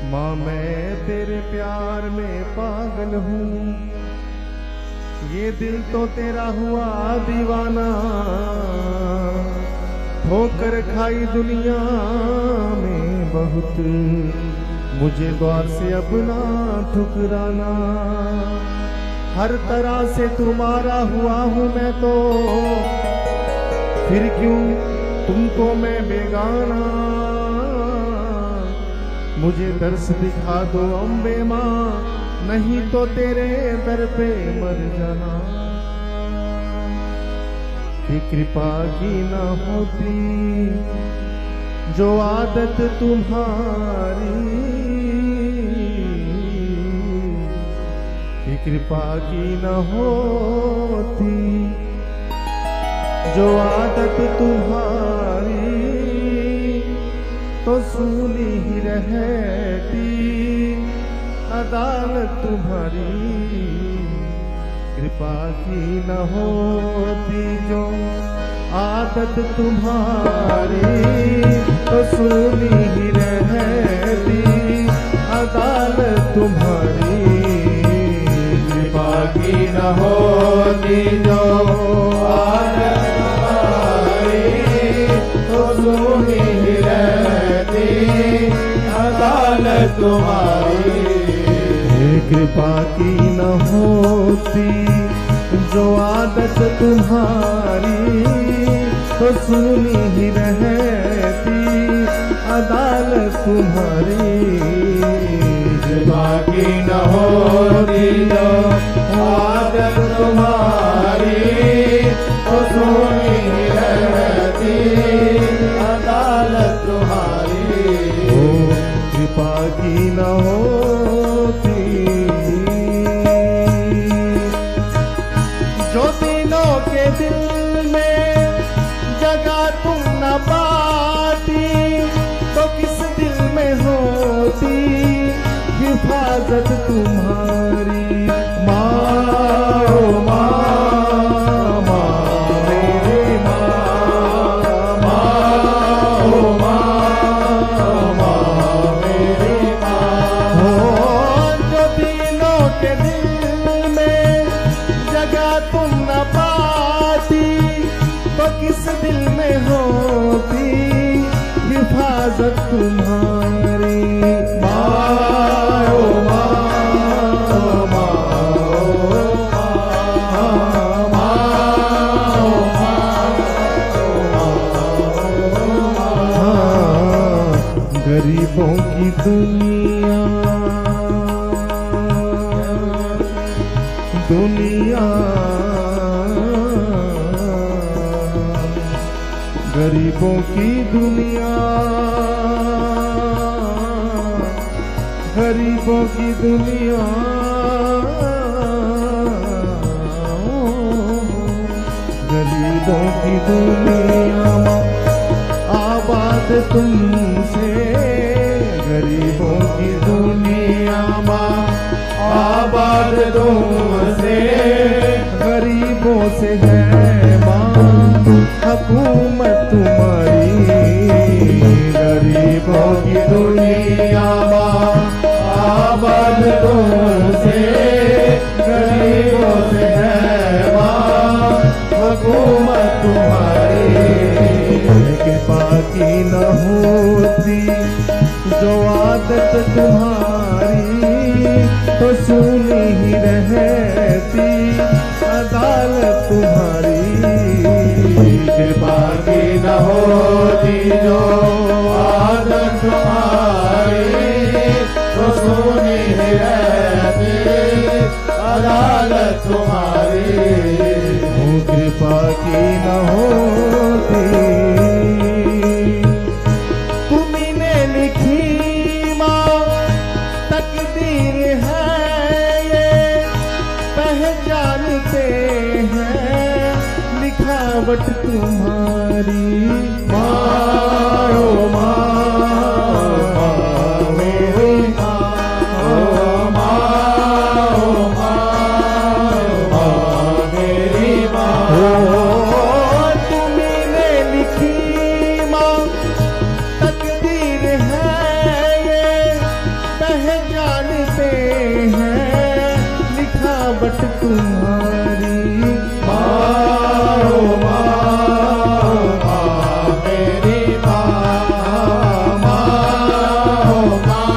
माँ मैं तेरे प्यार में पागल हूँ, ये दिल तो तेरा हुआ दीवाना। ठोकर खाई दुनिया में बहुत, मुझे द्वार से अब ना ठुकराना। हर तरह से तुम्हारा हुआ हूँ मैं तो, फिर क्यों तुमको मैं बेगाना। मुझे दर्श दिखा दो अम्बे माँ, नहीं तो तेरे दर पे मर जाना। कि कृपा की न होती जो आदत तुम्हारी, कि कृपा की न होती जो आदत तुम्हारी, तो सूनी ही रहती अदालत तुम्हारी। कृपा की न होती जो आदत तुम्हारी, तो सूनी ही रहती अदालत तुम्हारी। कृपा की न होती जो आदत तुम्हारी, तो सूनी ही रहती अदालत तुम्हारी। कृपा की न होती जो आदत तुम्हारी, तो सुनी ही रहती अदालत तुम्हारी। कृपा की न होती जो आदत तुम्हारी, तो सुनी ही रहती अदालत तुम्हारी। कृपा की न होती जो दिनों के दिल में जगह तुम न पाती, तो किस दिल में होती हिफाजत तुम्हारी। माँ ओ माँ, माँ मेरी माँ, माँ ओ माँ, माँ मेरी माँ। हो जो दिनों के दिल में जगह तुम न पाती, तो किस दिल में होती हिफाजत तुम्हारी। माँ ओ माँ, माँ ओ माँ, माँ ओ माँ। गरीबों की दुनिया, दुनिया गरीबों की दुनिया, गरीबों की दुनिया। गरीबों की दुनिया आबाद तुमसे, गरीबों की दुनिया आबाद तुमसे। गरीबों से है माँ हुकूमत तुम्हारी। गरीबों की दुनिया आबाद तुमसे, गरीबों से है माँ हुकूमत तुम्हारी। कृपा की न होती जो आदत तुम्हारी, तो सुनी ही रहती अदालत तुम्हारी। कृपा की न होती जो आदत तुम्हारी, तो सुनी ही रहती अदालत तुम्हारी। कृपा की न होती तुम्ही ने लिखी माँ तकदीर है ये, पहचानते हैं लिखावट तुम्हारी। माँ ओ माँ, माँ मेरी माँ, ओ माँ ओ माँ, माँ मेरी माँ। तुम्ही ने लिखी माँ तकदीर है ये, तुम्हारी। माँ ओ माँ मेरी माँ, माँ ओ माँ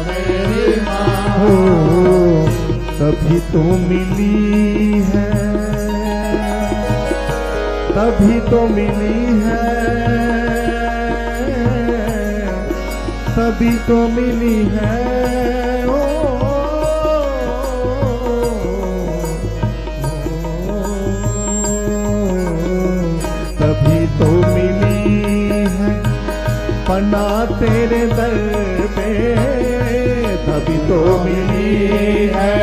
मेरी माँ। हो तभी तो मिली है, तभी तो मिली है, तभी तो मिली है। ओ, तभी तो मिली है पना तेरे दर पे, तभी तो मिली है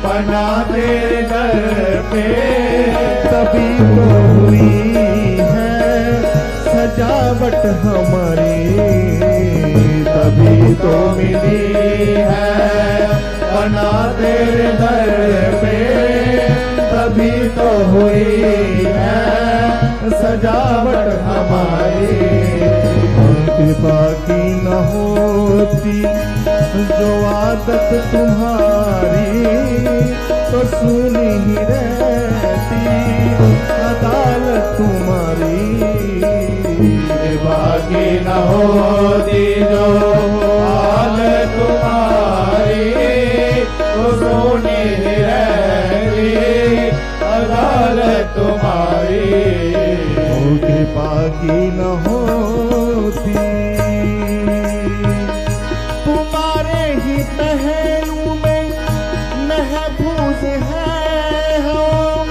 पना तेरे दर पे। तभी तो हुई है सजावट हमारी, तभी तो मिली है पना तेरे दर पे। तभी तो हुई है सजावट हमारी। कृपा की न होती जो आदत तुम्हारी, तो सुनी ही रहती अदालत तुम्हारी। बाकी न होती जो आदत तुम्हारी, तो सोनी रहती अदालत तुम्हारी। कृपा की न होती तुम्हारे ही पहलू में महफूज है हम,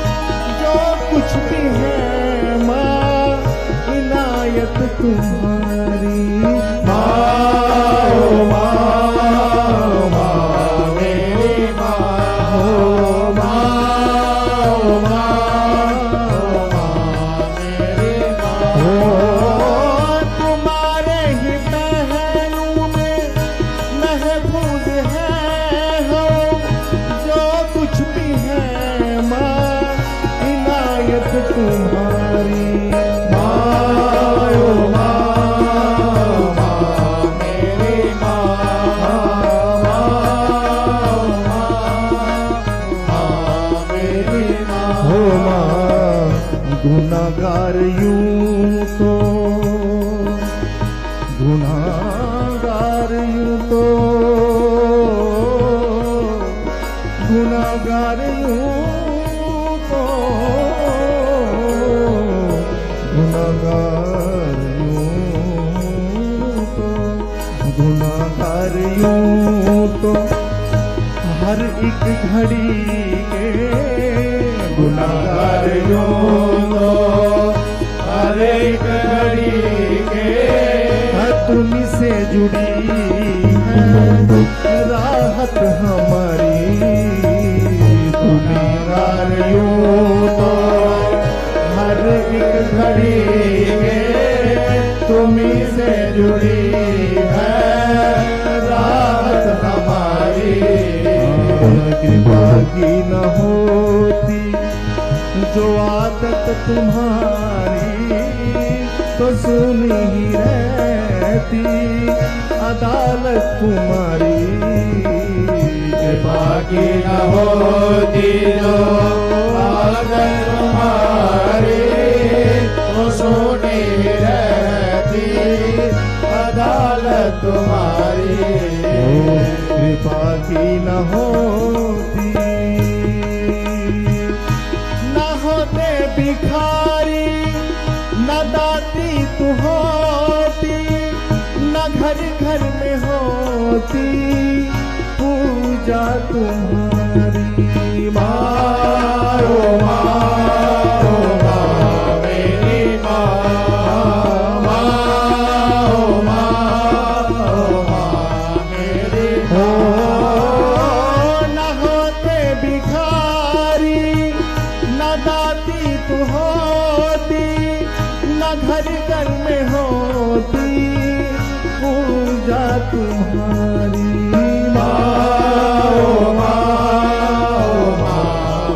जो कुछ भी है माँ इनायत तुम्हारी। माँ ओ माँ मेरी माँ, हो माँ ओ माँ मेरी माँ। हो तुम्हारे ही पहलू में महफूज है हम, जो कुछ भी है माँ इनायत तुम्हारी। माँ ओ माँ मेरी माँ, माँ मेरी माँ। हो माँ गुनाहगार यूं तो, गुनाहगार यूं तो, गुनाहगार यूं तो, गुनाहगार यूं तो, गुनाहगार यूं तो हर एक घड़ी के गुनाहगार यूं तो हर एक घड़ी के। तुम से जुड़ी है राहत हमारी। गुनाहगार यूं तो हर एक घड़ी के, तुम्ही से जुड़ी है राहत हमारी। कृपा की न होती जो आदत तुम्हारी, तो सुनी ही रहती अदालत तुम्हारी। कृपा की न होती जो आदत तुम्हारी, तो सुनी रहती अदालत तुम्हारी। कृपा की न होती, न होते भिखारी, न दाती तू होती, न घर घर में होती पूजा तुम्हारी। माँ ओ माँ मेरी माँ, माँ ओ माँ मेरी हो माँ। न होते भिखारी, न दाती तू होती, न घर घर में होती पूजा तुम्हारी।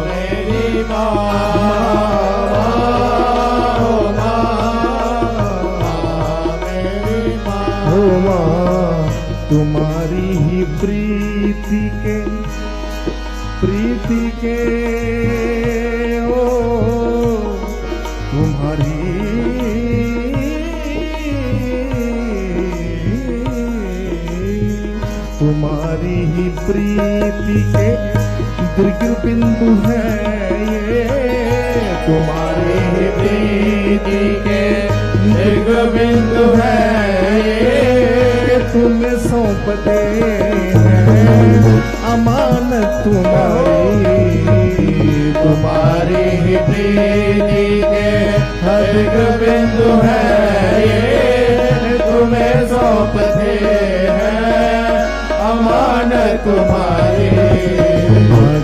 मेरी माँ, मेरी माँ। हो माँ तुम्हारी ही प्रीति के प्रीति के ओ तुम्हारी ही प्रीति के दीर्घ बिंदु है ये, तुम्हारी ही प्रीति के दीर्घ बिंदु है ये, तुम्हें सौंप दे हैं अमानत तुम्हारी। तुम्हारी ही प्रीति के दीर्घ बिंदु है ये, तुम्हें सौंपते हैं अमानत तुम्हारी।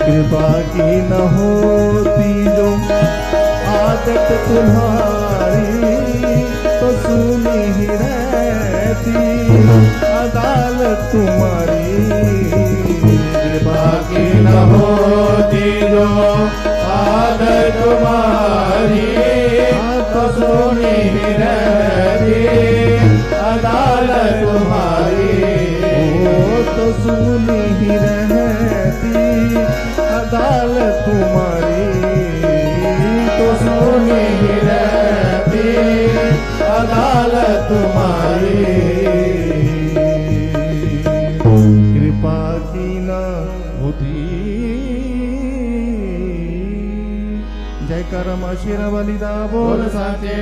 कृपा की न होती जो आदत तुम्हारी, तो सुनी ही रहती अदालत तुम्हारी। कृपा की न होती जो आदत तुम्हारी, तो सुनी ही रहती अदालत तुम्हारी। तो सुनी ही रहती अदालत तुम्हारी, तो सुनी ही रहती अदालत तुम्हारी। कृपा की न होती। जय करम शिर बलिदा बोल बोल साचे